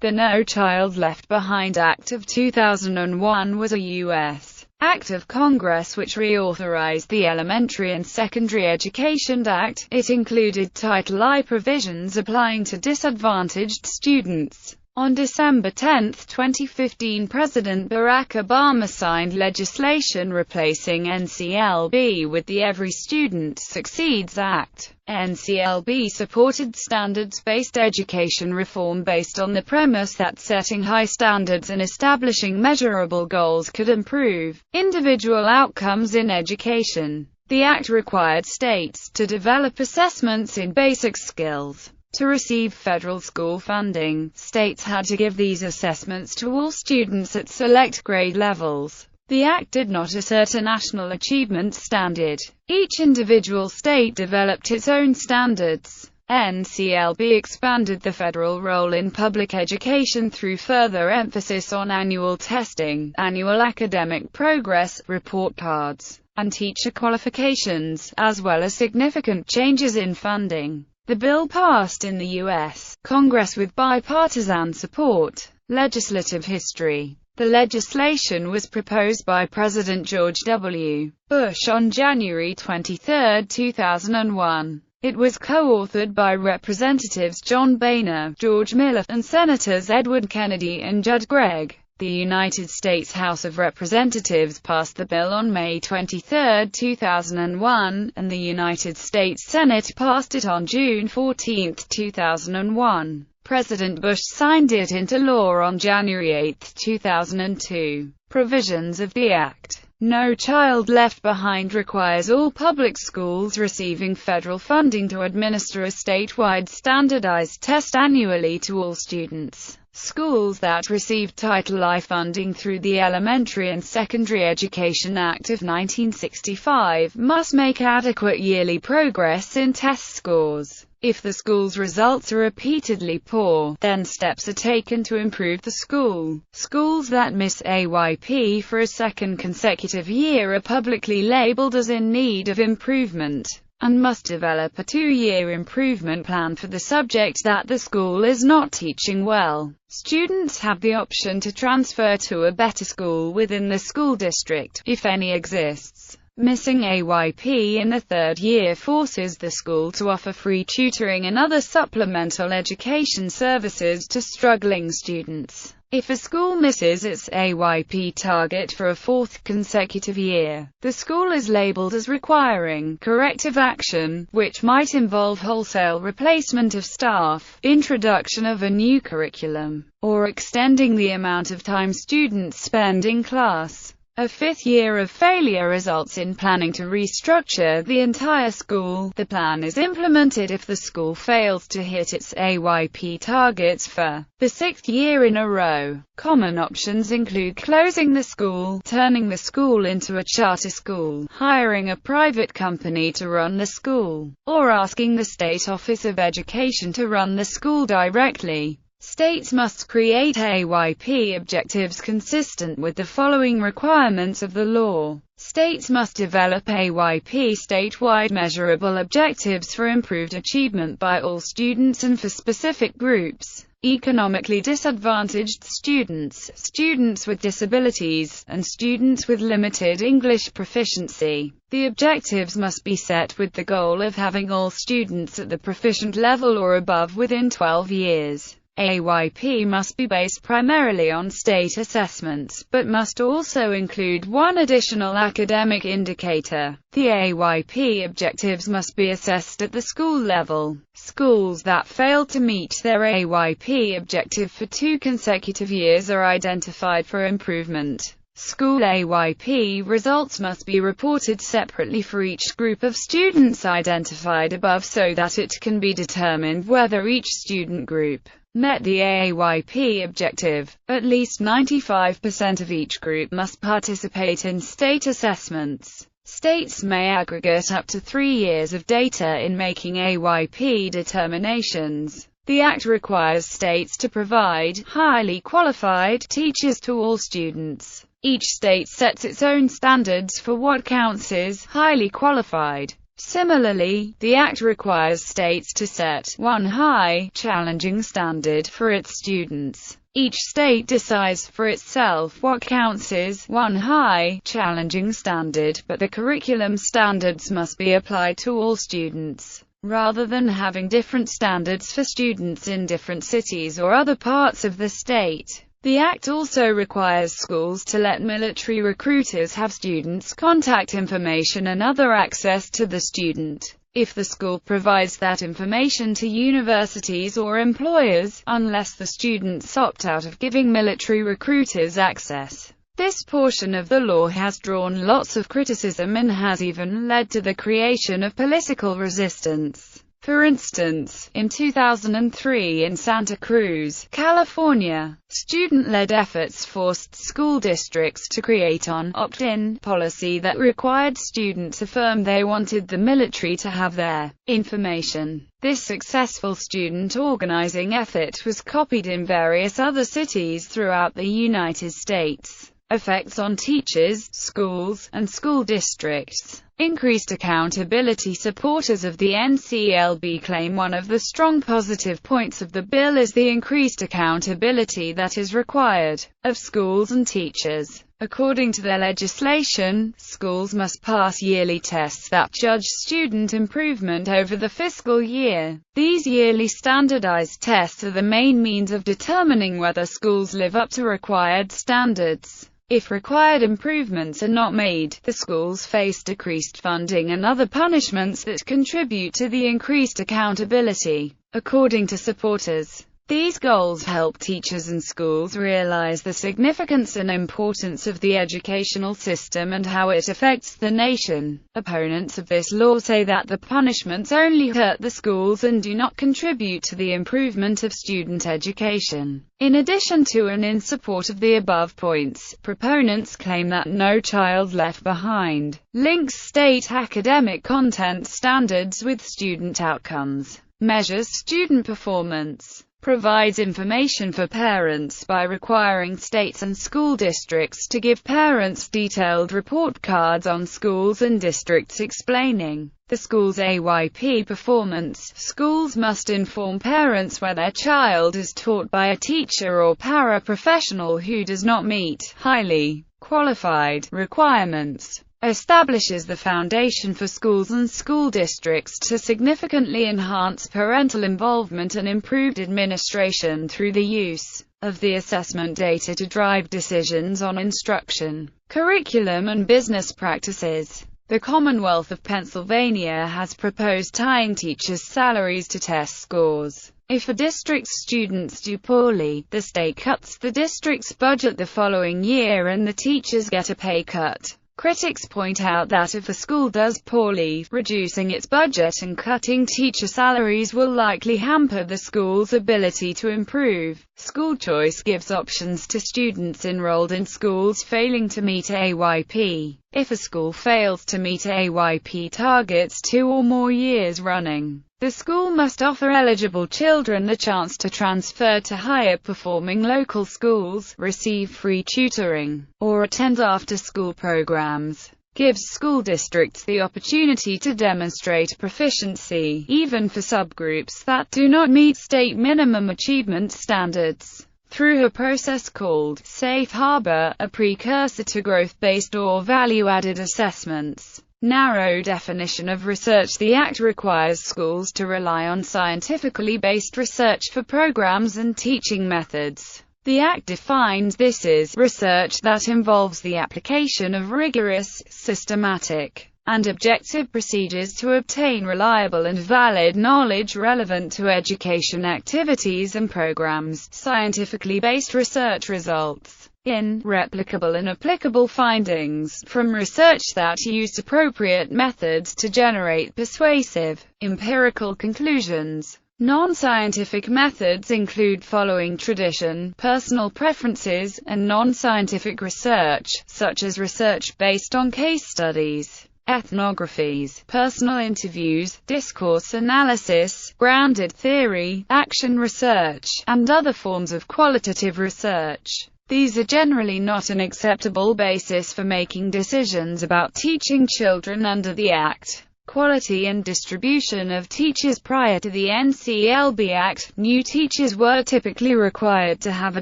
The No Child Left Behind Act of 2001 was a U.S. Act of Congress which reauthorized the Elementary and Secondary Education Act. It included Title I provisions applying to disadvantaged students. On December 10, 2015, President Barack Obama signed legislation replacing NCLB with the Every Student Succeeds Act. NCLB supported standards-based education reform based on the premise that setting high standards and establishing measurable goals could improve individual outcomes in education. The act required states to develop assessments in basic skills. To receive federal school funding, states had to give these assessments to all students at select grade levels. The act did not assert a national achievement standard. Each individual state developed its own standards. NCLB expanded the federal role in public education through further emphasis on annual testing, annual academic progress, report cards, and teacher qualifications, as well as significant changes in funding. The bill passed in the U.S. Congress with bipartisan support. Legislative history. The legislation was proposed by President George W. Bush on January 23, 2001. It was co-authored by Representatives John Boehner, George Miller, and Senators Edward Kennedy and Judd Gregg. The United States House of Representatives passed the bill on May 23, 2001, and the United States Senate passed it on June 14, 2001. President Bush signed it into law on January 8, 2002. Provisions of the Act. No Child Left Behind requires all public schools receiving federal funding to administer a statewide standardized test annually to all students. Schools that receive Title I funding through the Elementary and Secondary Education Act of 1965 must make adequate yearly progress in test scores. If the school's results are repeatedly poor, then steps are taken to improve the school. Schools that miss AYP for a second consecutive year are publicly labeled as in need of improvement, and must develop a 2-year improvement plan for the subject that the school is not teaching well. Students have the option to transfer to a better school within the school district, if any exists. Missing AYP in the 3rd year forces the school to offer free tutoring and other supplemental education services to struggling students. If a school misses its AYP target for a 4th consecutive year, the school is labeled as requiring corrective action, which might involve wholesale replacement of staff, introduction of a new curriculum, or extending the amount of time students spend in class. A 5th year of failure results in planning to restructure the entire school. The plan is implemented if the school fails to hit its AYP targets for the 6th year in a row. Common options include closing the school, turning the school into a charter school, hiring a private company to run the school, or asking the State Office of Education to run the school directly. States must create AYP objectives consistent with the following requirements of the law. States must develop AYP statewide measurable objectives for improved achievement by all students and for specific groups: economically disadvantaged students, students with disabilities, and students with limited English proficiency. The objectives must be set with the goal of having all students at the proficient level or above within 12 years. AYP must be based primarily on state assessments, but must also include one additional academic indicator. The AYP objectives must be assessed at the school level. Schools that fail to meet their AYP objective for 2 consecutive years are identified for improvement. School AYP results must be reported separately for each group of students identified above so that it can be determined whether each student group met the AYP objective. At least 95% of each group must participate in state assessments. States may aggregate up to 3 years of data in making AYP determinations. The Act requires states to provide highly qualified teachers to all students. Each state sets its own standards for what counts as highly qualified. Similarly, the Act requires states to set one high, challenging standard for its students. Each state decides for itself what counts as one high, challenging standard, but the curriculum standards must be applied to all students, rather than having different standards for students in different cities or other parts of the state. The Act also requires schools to let military recruiters have students' contact information and other access to the student, if the school provides that information to universities or employers, unless the students opt out of giving military recruiters access. This portion of the law has drawn lots of criticism and has even led to the creation of political resistance. For instance, in 2003 in Santa Cruz, California, student-led efforts forced school districts to create an opt-in policy that required students affirm they wanted the military to have their information. This successful student organizing effort was copied in various other cities throughout the United States. Effects on teachers, schools, and school districts. Increased accountability. Supporters of the NCLB claim one of the strong positive points of the bill is the increased accountability that is required of schools and teachers. According to their legislation, schools must pass yearly tests that judge student improvement over the fiscal year. These yearly standardized tests are the main means of determining whether schools live up to required standards. If required improvements are not made, the schools face decreased funding and other punishments that contribute to the increased accountability. According to supporters, these goals help teachers and schools realize the significance and importance of the educational system and how it affects the nation. Opponents of this law say that the punishments only hurt the schools and do not contribute to the improvement of student education. In addition to and in support of the above points, proponents claim that No Child Left Behind links state academic content standards with student outcomes, measures student performance, provides information for parents by requiring states and school districts to give parents detailed report cards on schools and districts explaining the school's AYP performance. Schools must inform parents where their child is taught by a teacher or paraprofessional who does not meet highly qualified requirements. Establishes the foundation for schools and school districts to significantly enhance parental involvement and improved administration through the use of the assessment data to drive decisions on instruction, curriculum and business practices. The Commonwealth of Pennsylvania has proposed tying teachers' salaries to test scores. If a district's students do poorly, the state cuts the district's budget the following year and the teachers get a pay cut. Critics point out that if a school does poorly, reducing its budget and cutting teacher salaries will likely hamper the school's ability to improve. School choice gives options to students enrolled in schools failing to meet AYP. If a school fails to meet AYP targets 2 or more years running, the school must offer eligible children the chance to transfer to higher-performing local schools, receive free tutoring, or attend after-school programs. Gives school districts the opportunity to demonstrate proficiency, even for subgroups that do not meet state minimum achievement standards, through a process called Safe Harbor, a precursor to growth-based or value-added assessments. Narrow definition of research. The Act requires schools to rely on scientifically based research for programs and teaching methods. The Act defines this as research that involves the application of rigorous, systematic, and objective procedures to obtain reliable and valid knowledge relevant to education activities and programs. Scientifically based research results in replicable and applicable findings from research that used appropriate methods to generate persuasive, empirical conclusions. Non-scientific methods include following tradition, personal preferences, and non-scientific research, such as research based on case studies, ethnographies, personal interviews, discourse analysis, grounded theory, action research, and other forms of qualitative research. These are generally not an acceptable basis for making decisions about teaching children under the Act. quality and distribution of teachers. Prior to the NCLB Act, new teachers were typically required to have a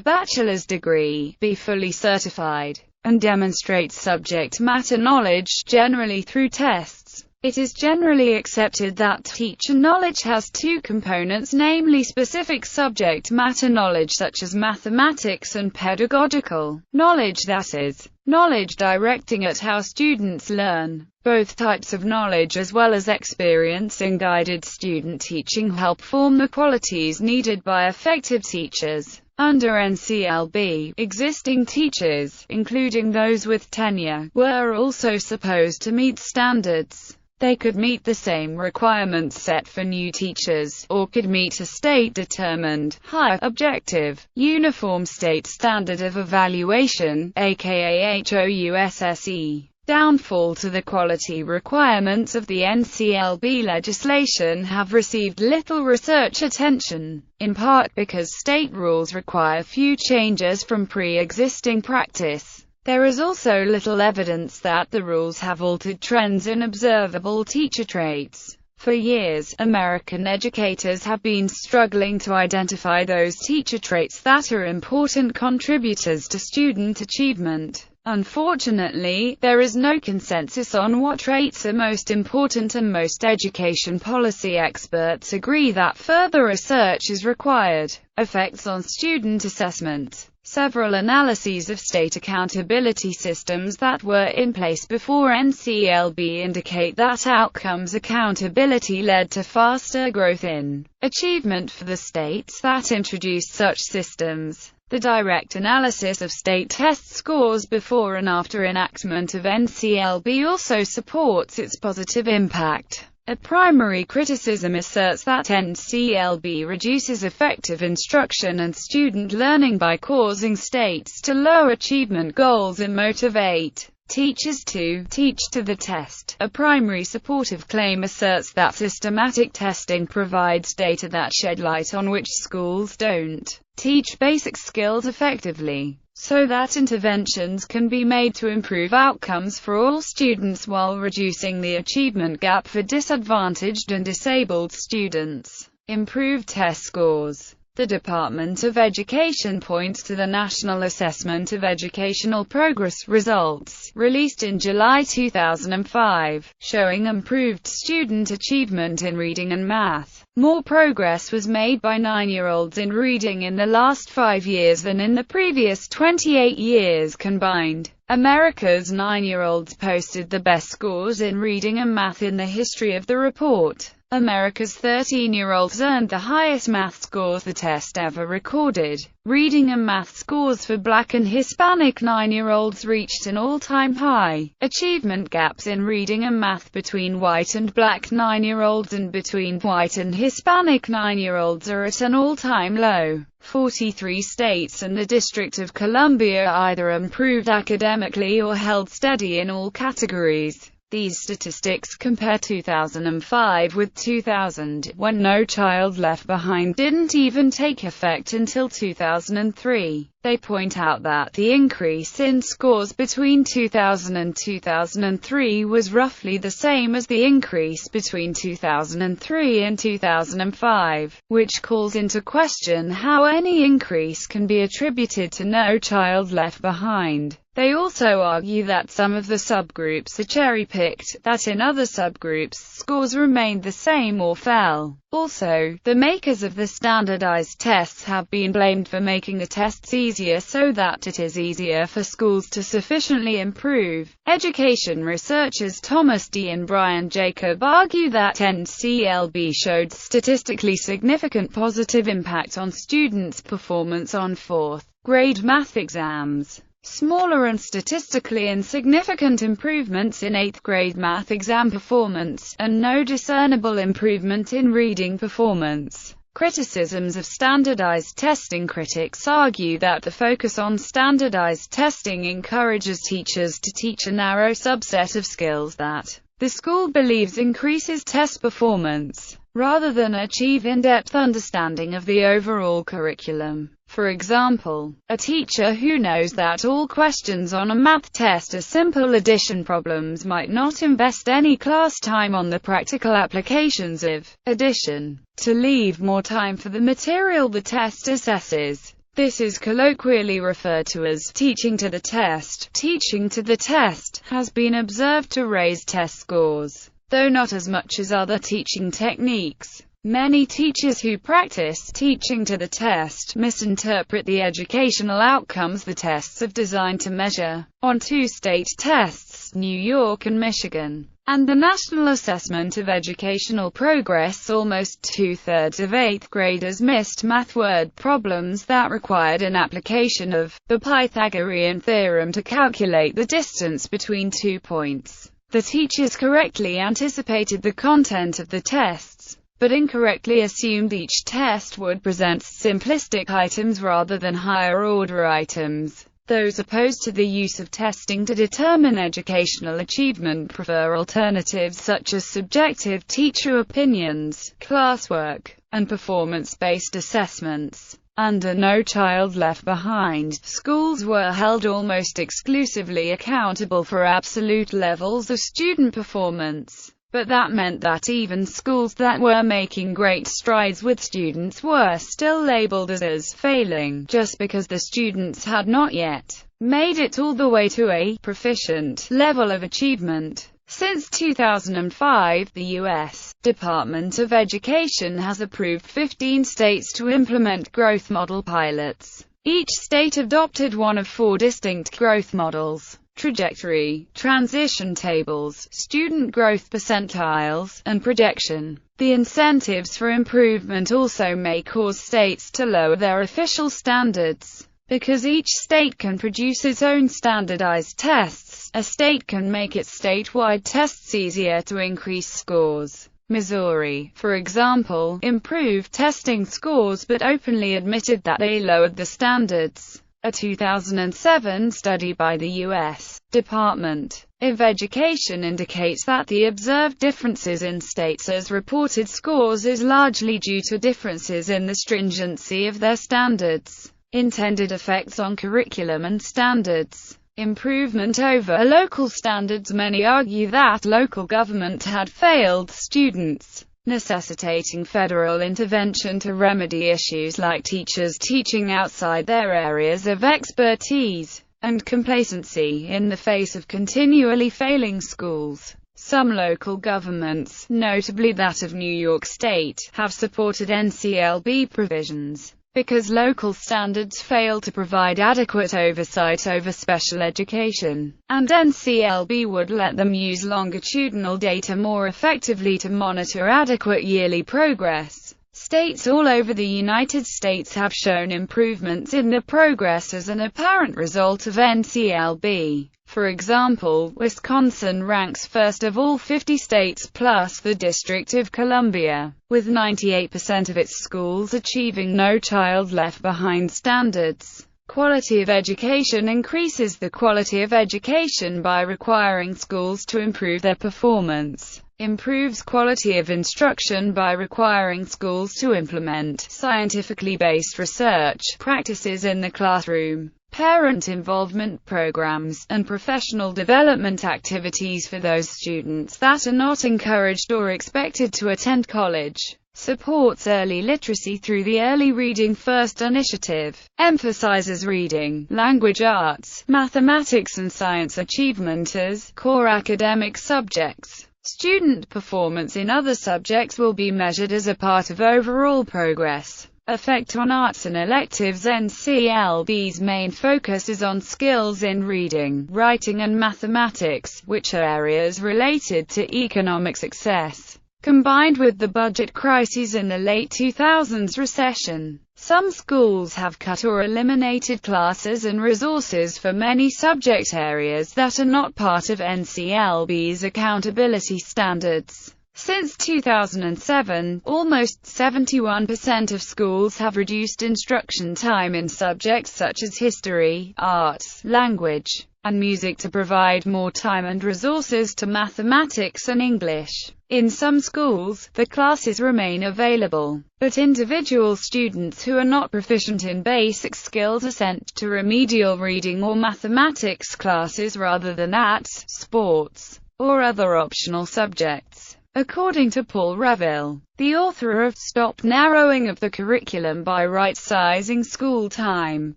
bachelor's degree, be fully certified, and demonstrate subject matter knowledge, generally through tests. It is generally accepted that teacher knowledge has two components, namely specific subject matter knowledge such as mathematics and pedagogical knowledge, that is, knowledge directing at how students learn. Both types of knowledge as well as experience in guided student teaching help form the qualities needed by effective teachers. Under NCLB, existing teachers, including those with tenure, were also supposed to meet standards. They could meet the same requirements set for new teachers, or could meet a state-determined, higher, objective, uniform state standard of evaluation, aka HOUSSE. Downfall to the quality requirements of the NCLB legislation have received little research attention, in part because state rules require few changes from pre-existing practice. There is also little evidence that the rules have altered trends in observable teacher traits. For years, American educators have been struggling to identify those teacher traits that are important contributors to student achievement. Unfortunately, there is no consensus on what traits are most important, and most education policy experts agree that further research is required. Effects on student assessment. Several analyses of state accountability systems that were in place before NCLB indicate that outcomes accountability led to faster growth in achievement for the states that introduced such systems. The direct analysis of state test scores before and after enactment of NCLB also supports its positive impact. A primary criticism asserts that NCLB reduces effective instruction and student learning by causing states to lower achievement goals and motivate teachers to teach to the test. A primary supportive claim asserts that systematic testing provides data that shed light on which schools don't teach basic skills effectively, so that interventions can be made to improve outcomes for all students while reducing the achievement gap for disadvantaged and disabled students. Improved test scores. The Department of Education points to the National Assessment of Educational Progress results, released in July 2005, showing improved student achievement in reading and math. More progress was made by 9-year-olds in reading in the last 5 years than in the previous 28 years combined. America's 9-year-olds posted the best scores in reading and math in the history of the report. America's 13-year-olds earned the highest math scores the test ever recorded. Reading and math scores for Black and Hispanic 9-year-olds reached an all-time high. Achievement gaps in reading and math between white and Black 9-year-olds and between white and Hispanic 9-year-olds are at an all-time low. 43 states and the District of Columbia either improved academically or held steady in all categories. These statistics compare 2005 with 2000, when No Child Left Behind didn't even take effect until 2003. They point out that the increase in scores between 2000 and 2003 was roughly the same as the increase between 2003 and 2005, which calls into question how any increase can be attributed to No Child Left Behind. They also argue that some of the subgroups are cherry-picked, that in other subgroups scores remained the same or fell. Also, the makers of the standardized tests have been blamed for making the tests easier so that it is easier for schools to sufficiently improve. Education researchers Thomas D. and Brian Jacob argue that NCLB showed statistically significant positive impact on students' performance on 4th grade math exams. Smaller and statistically insignificant improvements in 8th grade math exam performance, and no discernible improvement in reading performance. Criticisms of standardized testing. Critics argue that the focus on standardized testing encourages teachers to teach a narrow subset of skills that the school believes increases test performance, rather than achieve in-depth understanding of the overall curriculum. For example, a teacher who knows that all questions on a math test are simple addition problems might not invest any class time on the practical applications of addition, to leave more time for the material the test assesses. This is colloquially referred to as teaching to the test. Teaching to the test has been observed to raise test scores, though not as much as other teaching techniques. Many teachers who practice teaching to the test misinterpret the educational outcomes the tests are designed to measure. On two state tests, New York and Michigan, and the National Assessment of Educational Progress, almost two-thirds of 8th graders missed math word problems that required an application of the Pythagorean theorem to calculate the distance between 2 points. The teachers correctly anticipated the content of the tests, but incorrectly assumed each test would present simplistic items rather than higher-order items. Those opposed to the use of testing to determine educational achievement prefer alternatives such as subjective teacher opinions, classwork, and performance-based assessments. Under No Child Left Behind, schools were held almost exclusively accountable for absolute levels of student performance. But that meant that even schools that were making great strides with students were still labeled as failing, just because the students had not yet made it all the way to a proficient level of achievement. Since 2005, the U.S. Department of Education has approved 15 states to implement growth model pilots. Each state adopted one of 4 distinct growth models: trajectory, transition tables, student growth percentiles, and projection. The incentives for improvement also may cause states to lower their official standards. Because each state can produce its own standardized tests, a state can make its statewide tests easier to increase scores. Missouri, for example, improved testing scores but openly admitted that they lowered the standards. A 2007 study by the U.S. Department of Education indicates that the observed differences in states' as reported scores is largely due to differences in the stringency of their standards, intended effects on curriculum and standards, improvement over local standards. Many argue that local government had failed students, necessitating federal intervention to remedy issues like teachers teaching outside their areas of expertise, and complacency in the face of continually failing schools. Some local governments, notably that of New York State, have supported NCLB provisions, because local standards fail to provide adequate oversight over special education, and NCLB would let them use longitudinal data more effectively to monitor adequate yearly progress. States all over the United States have shown improvements in their progress as an apparent result of NCLB. For example, Wisconsin ranks first of all 50 states plus the District of Columbia, with 98% of its schools achieving No Child Left Behind standards. Quality of education increases the quality of education by requiring schools to improve their performance. Improves quality of instruction by requiring schools to implement scientifically based research practices in the classroom. Parent involvement programs, and professional development activities for those students that are not encouraged or expected to attend college. Supports early literacy through the Early Reading First initiative. Emphasizes reading, language arts, mathematics and science achievement as core academic subjects. Student performance in other subjects will be measured as a part of overall progress. Effect on arts and electives. NCLB's main focus is on skills in reading, writing and mathematics, which are areas related to economic success. Combined with the budget crises in the late 2000s recession, some schools have cut or eliminated classes and resources for many subject areas that are not part of NCLB's accountability standards. Since 2007, almost 71% of schools have reduced instruction time in subjects such as history, arts, language, and music to provide more time and resources to mathematics and English. In some schools, the classes remain available, but individual students who are not proficient in basic skills are sent to remedial reading or mathematics classes rather than arts, sports, or other optional subjects. According to Paul Reville, the author of Stop Narrowing of the Curriculum by Right-Sizing School Time,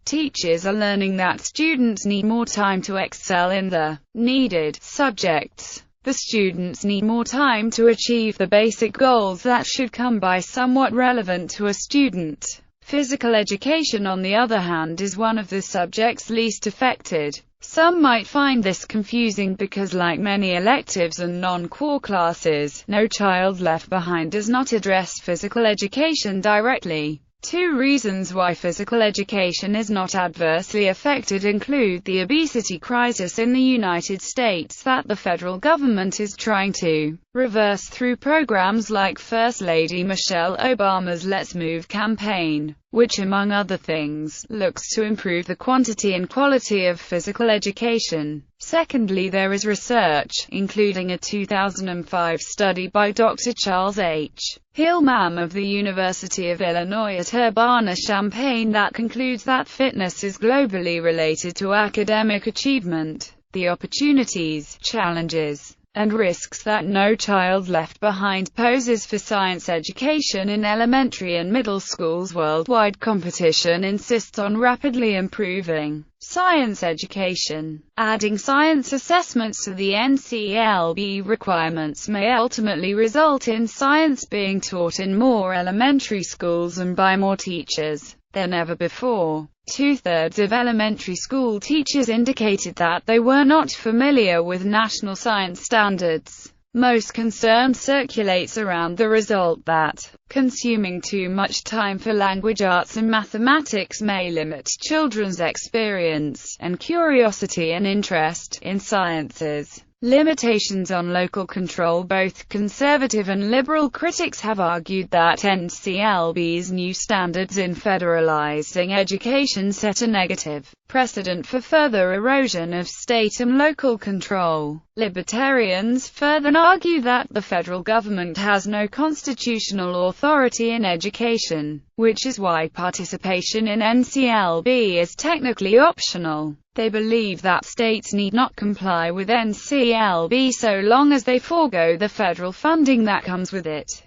teachers are learning that students need more time to excel in the needed subjects. The students need more time to achieve the basic goals that should come by somewhat relevant to a student. Physical education, on the other hand, is one of the subjects least affected. Some might find this confusing because, like many electives and non-core classes, No Child Left Behind does not address physical education directly. Two reasons why physical education is not adversely affected include the obesity crisis in the United States that the federal government is trying to reverse through programs like First Lady Michelle Obama's Let's Move campaign, which, among other things, looks to improve the quantity and quality of physical education. Secondly, there is research, including a 2005 study by Dr. Charles H. Hillman of the University of Illinois at Urbana-Champaign that concludes that fitness is globally related to academic achievement. The opportunities, challenges, and risks that No Child Left Behind poses for science education in elementary and middle schools worldwide. Competition insists on rapidly improving science education. Adding science assessments to the NCLB requirements may ultimately result in science being taught in more elementary schools and by more teachers than ever before. Two-thirds of elementary school teachers indicated that they were not familiar with national science standards. Most concern circulates around the result that consuming too much time for language arts and mathematics may limit children's experience and curiosity and interest in sciences. Limitations on local control. Both conservative and liberal critics have argued that NCLB's new standards in federalizing education set a negative precedent for further erosion of state and local control. Libertarians further argue that the federal government has no constitutional authority in education, which is why participation in NCLB is technically optional. They believe that states need not comply with NCLB so long as they forego the federal funding that comes with it.